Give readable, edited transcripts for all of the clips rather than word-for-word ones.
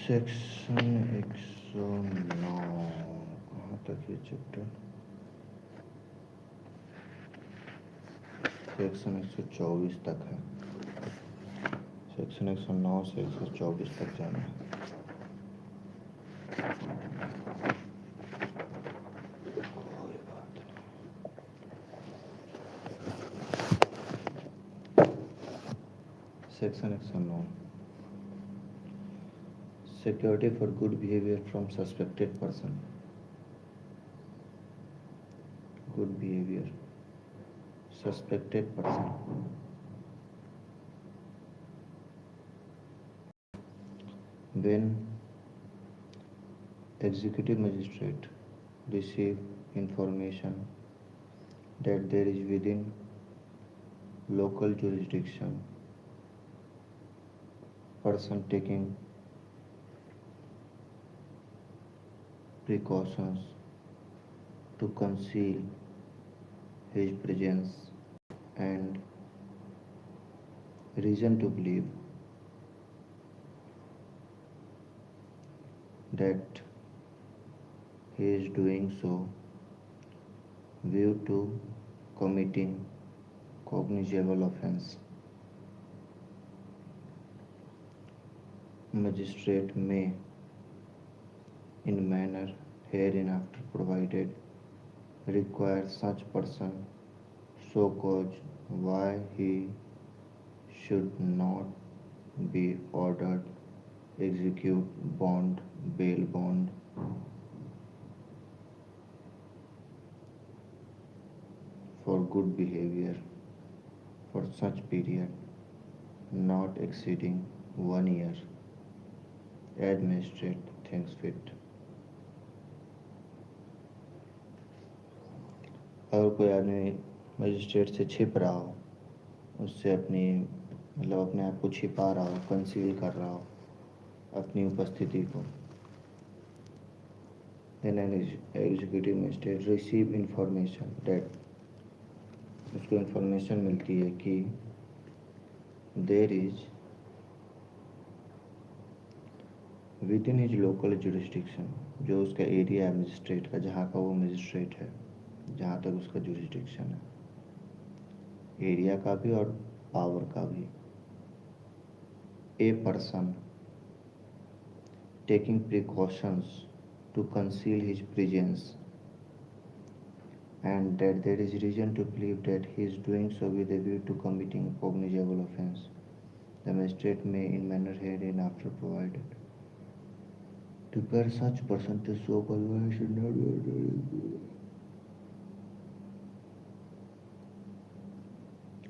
Section 109 कहाँ तक ये चैप्टर? सेक्शन 124 तक है। सेक्शन 109 से 124 तक जाना है। Section 109 security for good behaviour from suspected person. Good behaviour suspected person. When executive magistrate receive information that there is within local jurisdiction person taking precautions to conceal his presence and reason to believe that he is doing so view to committing cognizable offense. Magistrate may, in manner hereinafter provided, require such person so cause why he should not be ordered execute bond bail bond for good behavior for such period not exceeding 1 year as magistrate thinks fit. अगर कोई आदमी magistrate से छिप रहा हो, उससे अपनी मतलब अपने आप को छिपा रहा हो, कंसील कर रहा हो अपनी उपस्थिति को, then an executive magistrate receive information that उसको इंफॉर्मेशन मिलती है कि there is with in his local jurisdiction, जो उसका एरिया है मजिस्ट्रेट का, जहाँ का वो मजिस्ट्रेट है, जहाँ तक उसका जुरिस्डिक्शन है, एरिया का भी और पावर का भी, a person taking precautions to conceal his presence and that there is reason to believe that he is doing so with a view to committing cognizable offense. The magistrate may, in manner hereinafter provided, require such person to show cause why he should not be ordered.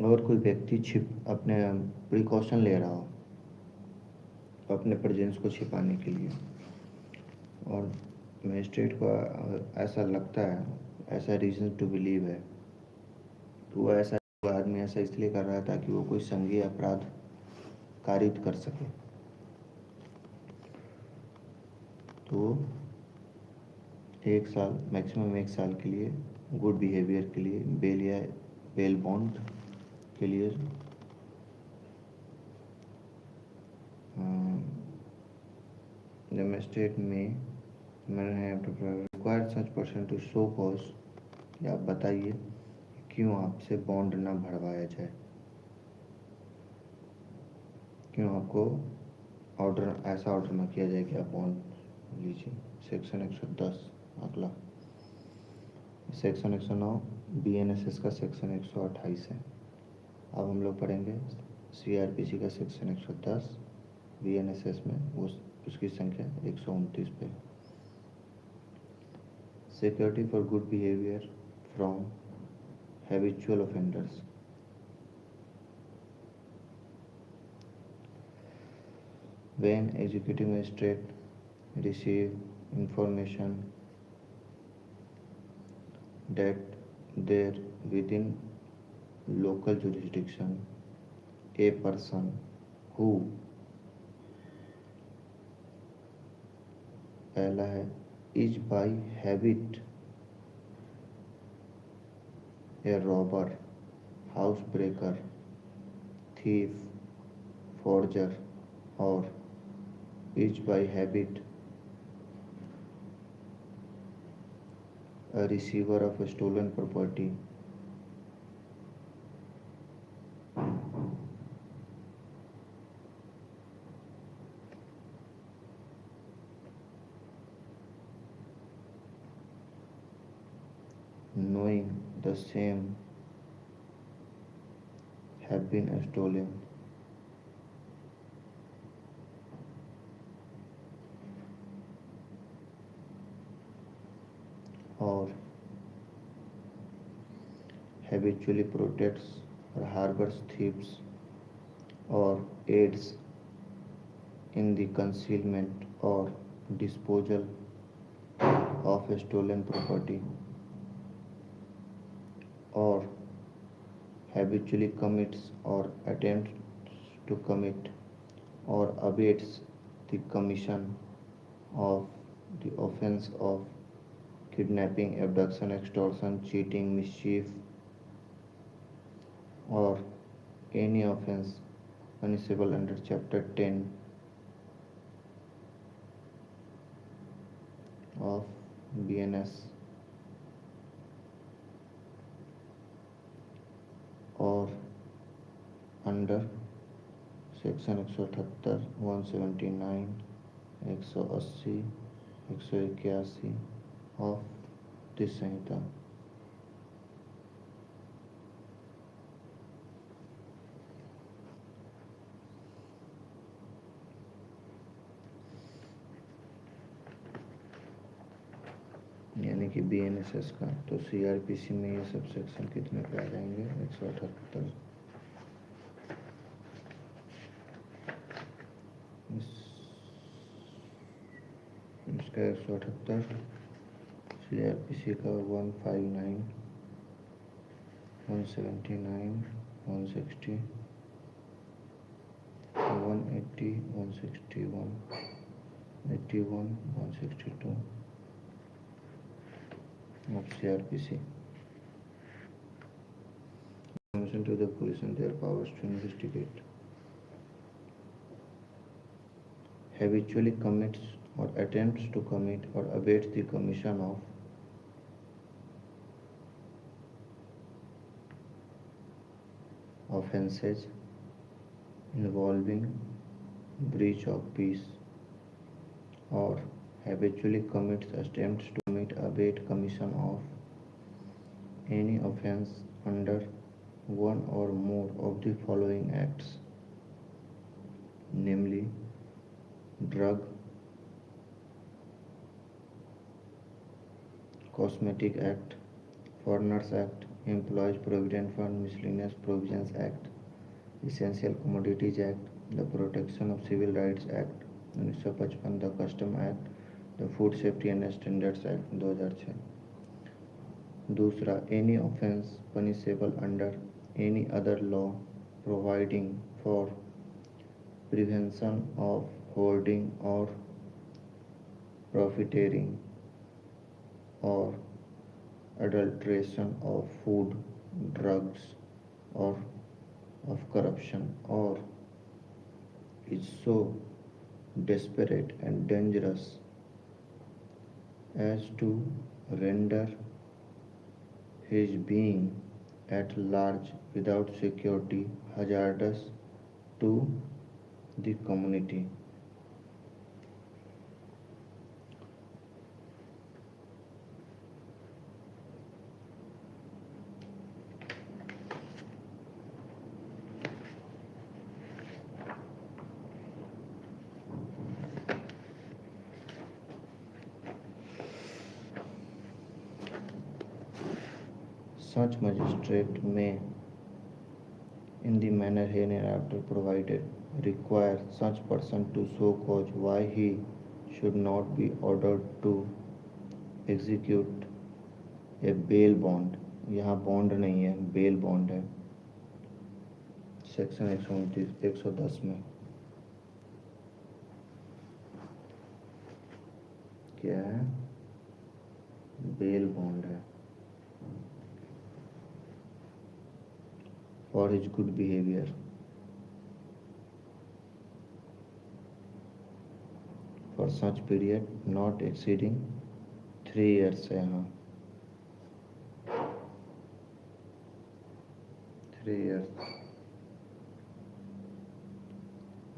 अगर कोई व्यक्ति अपने precaution ले रहा हो अपने presence को छिपाने के लिए और मजिस्ट्रेट को ऐसा लगता है, ऐसा रीजन टू बिलीव है, तो वो ऐसा आदमी ऐसा इसलिए कर रहा है ताकि वो कोई संज्ञेय अपराध कारित कर सके, तो 1 साल मैक्सिमम 1 साल के लिए गुड बिहेवियर के लिए बेल या बेल बॉन्ड के लिए the magistrate may require such person to show cause, या आप बताइए क्यों आपसे बॉन्ड ना भरवाया जाए, क्यों आपको ऑर्डर ऐसा ऑर्डर ना किया जाए कि आप बॉन्ड लीजिए। सेक्शन 110 अगला सेक्शन 109 बीएनएसएस का सेक्शन 128 है। अब हम लोग पढ़ेंगे सीआरपीसी का सेक्शन 110, बीएनएसएस में उसकी संख्या 129 पे। Security for good behaviour from habitual offenders. When executive magistrate receive information that there within local jurisdiction a person who, पहला है is by habit a robber, housebreaker, thief, forger or is by habit a receiver of a stolen property, knowing the same have been stolen, or habitually protects or harbors thieves, or aids in the concealment or disposal of a stolen property, or habitually commits or attempts to commit or abates the commission of the offense of kidnapping, abduction, extortion, cheating, mischief, or any offense punishable under Chapter 10 of bnss, or under section 178, 179, 180, 181 of this संहिता। यानी कि BNSS का। तो CrPC में ये sub section कितने पे आ जाएंगे? 178। इसका 178, सीआरपीसी का 159, 179, 160, 180, 161, 81, 162 of CRPC. Information to the police and their powers to investigate. Habitually commits or attempts to commit or abates the commission of offences involving breach of peace, or habitually commits attempts to commit, abate, commission of any offense under one or more of the following acts, namely drug, Cosmetic Act, Foreigners Act, Employees Provident Fund Miscellaneous Provisions Act, Essential Commodities Act, the Protection of Civil Rights Act 1955, the Custom Act, the Food Safety and Standards Act 2006। दूसरा, any offense punishable under any other law providing for prevention of hoarding or profiteering or adulteration of food, drugs, or of corruption, or is so desperate and dangerous as to render his being at large without security hazardous to the community। Such magistrate may, in the manner hereafter provided, require such person to show cause why he should not be ordered to execute a bail bond। यहाँ bond नहीं है, bail bond है section 110 में। क्या है? Bail bond है for his good behavior। for such period not exceeding 3 years है हाँ 3 years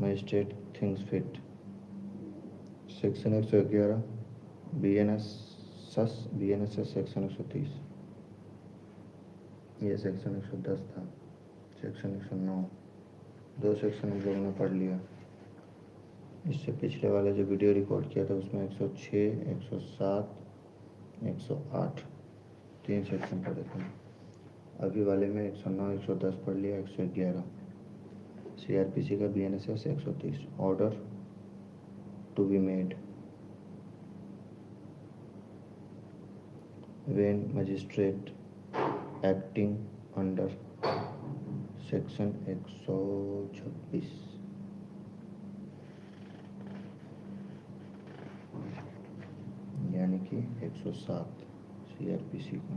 magistrate thinks fit section 111 B N S section 130 ये सेक्शन 110 था सेक्शन 109 दो सेक्शन हम लोगों ने पढ़ लिया इससे पिछले वाला जो वीडियो रिकॉर्ड किया था उसमें 106 107 108 3 सेक्शन पढ़े थे अभी वाले में 109 110 पढ़ लिया 111 CRPC का BNSS 130 order to be made when magistrate acting under section 126 यानी कि 107 CRPC का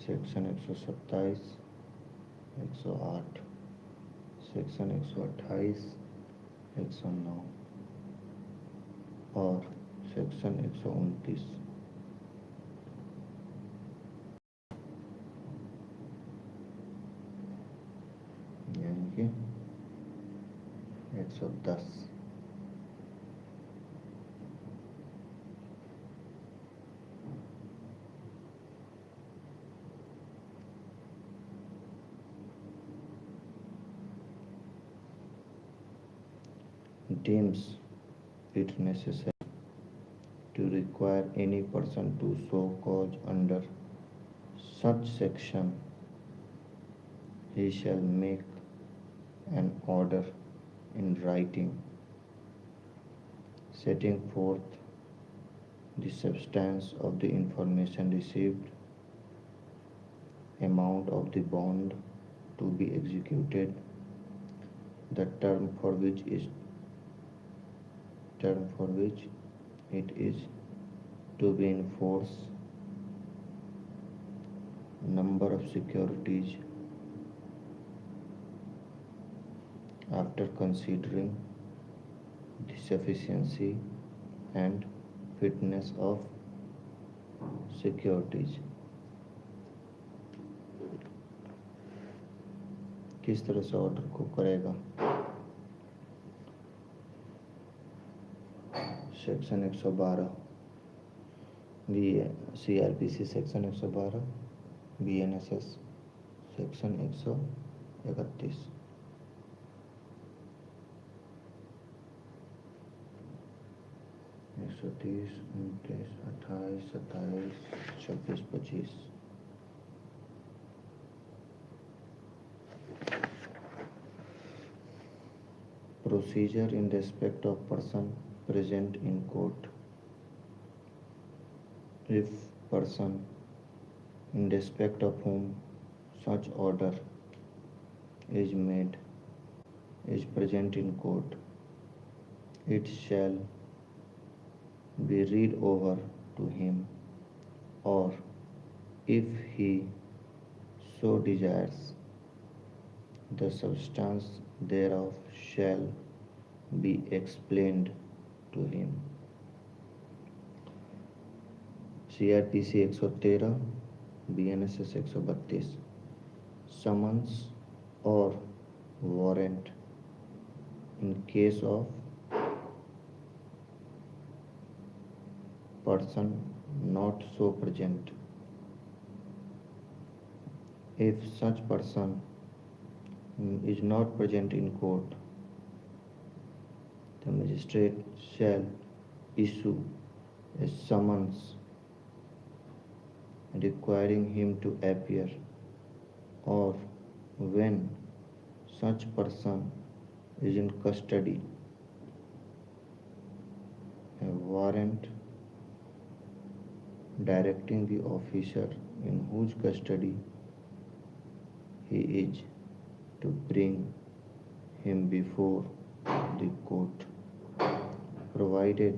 सेक्शन 127 108 सेक्शन 128 109 और सेक्शन 129 यानी कि 110 deems it necessary to require any person to show cause under such section, he shall make an order in writing setting forth the substance of the information received, amount of the bond to be executed, the term for which it is to be in force, number of securities, after considering the sufficiency and fitness of securities. किस तरह से order को करेगा section 112 CRPC section 112 BNSS section 131 130 29 28 27 26 25 procedure in respect of person present in court. If person in respect of whom such order is made is present in court, it shall be read over to him, or if he so desires, the substance thereof shall be explained to him. CRPC 113 BNSS 132 summons or warrant in case of person not so present. If such person is not present in court, the magistrate shall issue a summons requiring him to appear, or when such person is in custody, a warrant directing the officer in whose custody he is to bring him before the court, provided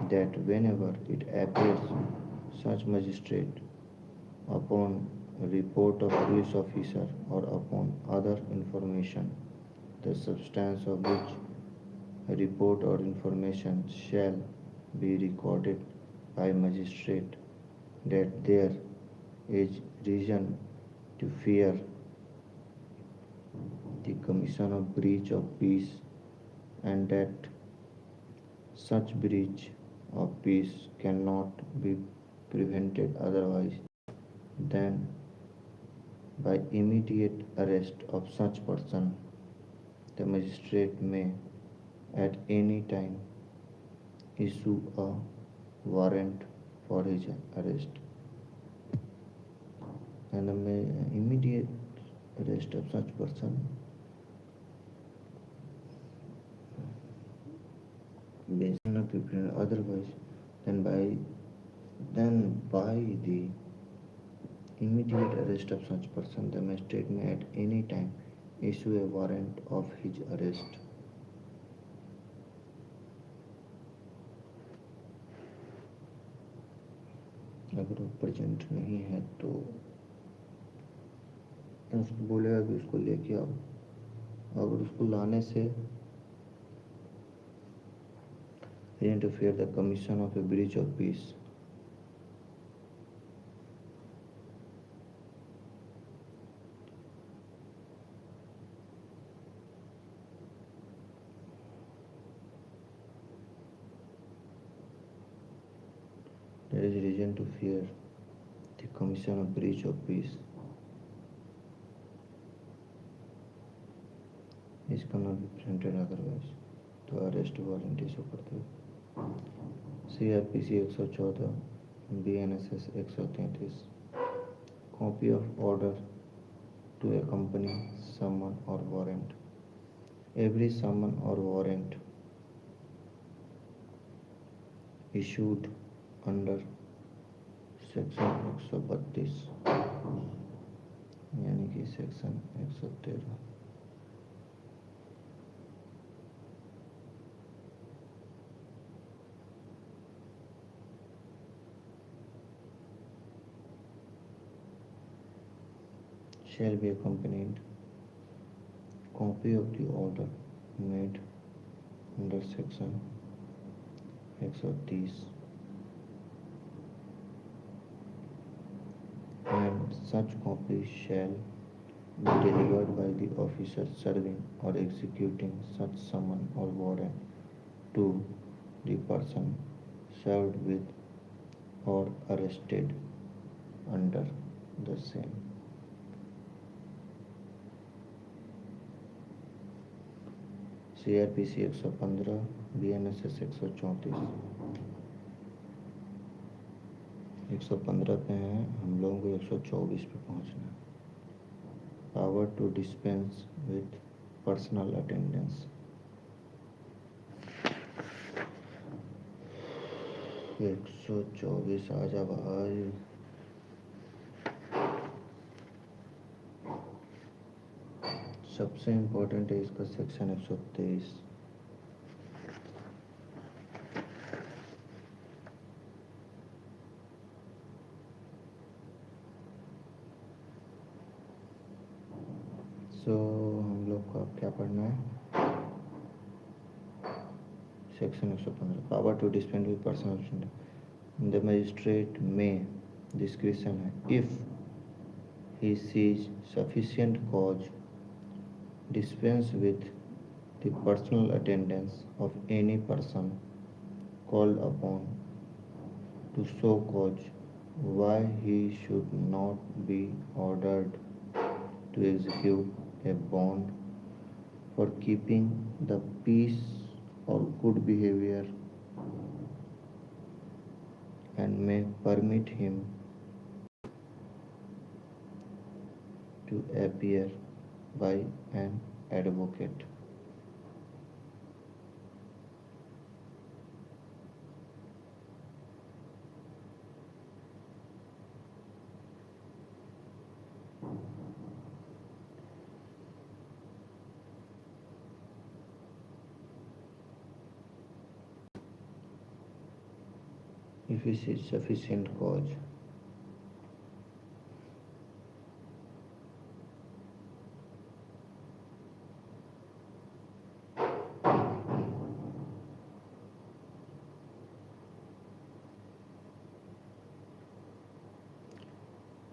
that whenever it appears such magistrate, upon report of police officer or upon other information, the substance of which a report or information shall be recorded by magistrate, that there is reason to fear the commission of breach of peace, and that such breach of peace cannot be prevented otherwise than by immediate arrest of such person. The magistrate may at any time issue a warrant for his arrest, and the immediate arrest of such person based on otherwise than by the immediate arrest of such person, the magistrate may at any time issue a warrant of his arrest. अगर वो present नहीं है तो उसको बोलेगा कि उसको लेके आओ। अगर उसको लाने से interfere the commission of a breach of peace, there is reason to fear the commission of breach of peace. This cannot be prevented otherwise. तो अरेस्ट वारंट इशू करते हैं। CRPC 114, BNSS 133, copy of order to accompany summon or warrant. Every summon or warrant issued under section 132 यानी कि section 113 shall be accompanied copy of the order made under section 130 and such copy shall be delivered by the officer serving or executing such summon or warrant to the person served with or arrested under the same. CRPC 115, BNSS 134। 115 पे हैं, हम लोगों को 124 पे पहुंचना है। Power to dispense with personal attendance. 124 आजा भाई। सबसे इम्पोर्टेंट है इसका सेक्शन 123। हम लोग को अब क्या पढ़ना है? Section 115, power to dispense with personal the magistrate में डिस्क्रिप्शन है। If he sees sufficient cause dispense with the personal attendance of any person called upon to show cause why he should not be ordered to execute a bond for keeping the peace or good behavior, and may permit him to appear by an advocate. If he sees sufficient cause,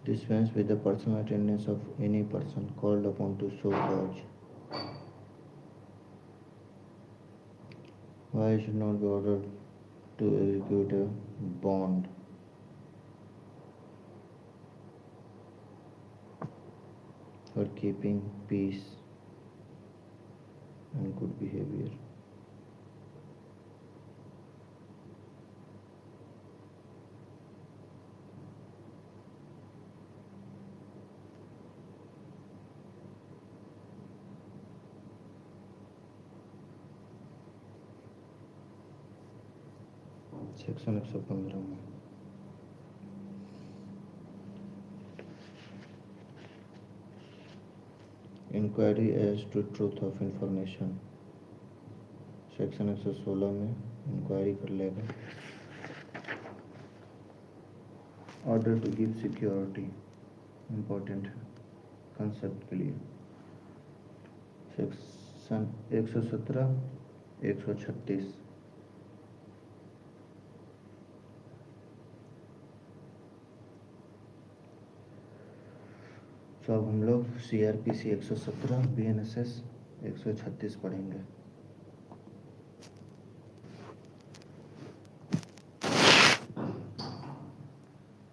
dispense with the personal attendance of any person called upon to show cause. Why should not be ordered to execute a bond for keeping peace and good behavior. Section 115 में inquiry as to truth of information, section 116 में inquiry कर लेगा। Order to give security important है concept के लिए। Section 117, 136 तो अब हम लोग CRPC 117, BNSS 136 पढ़ेंगे।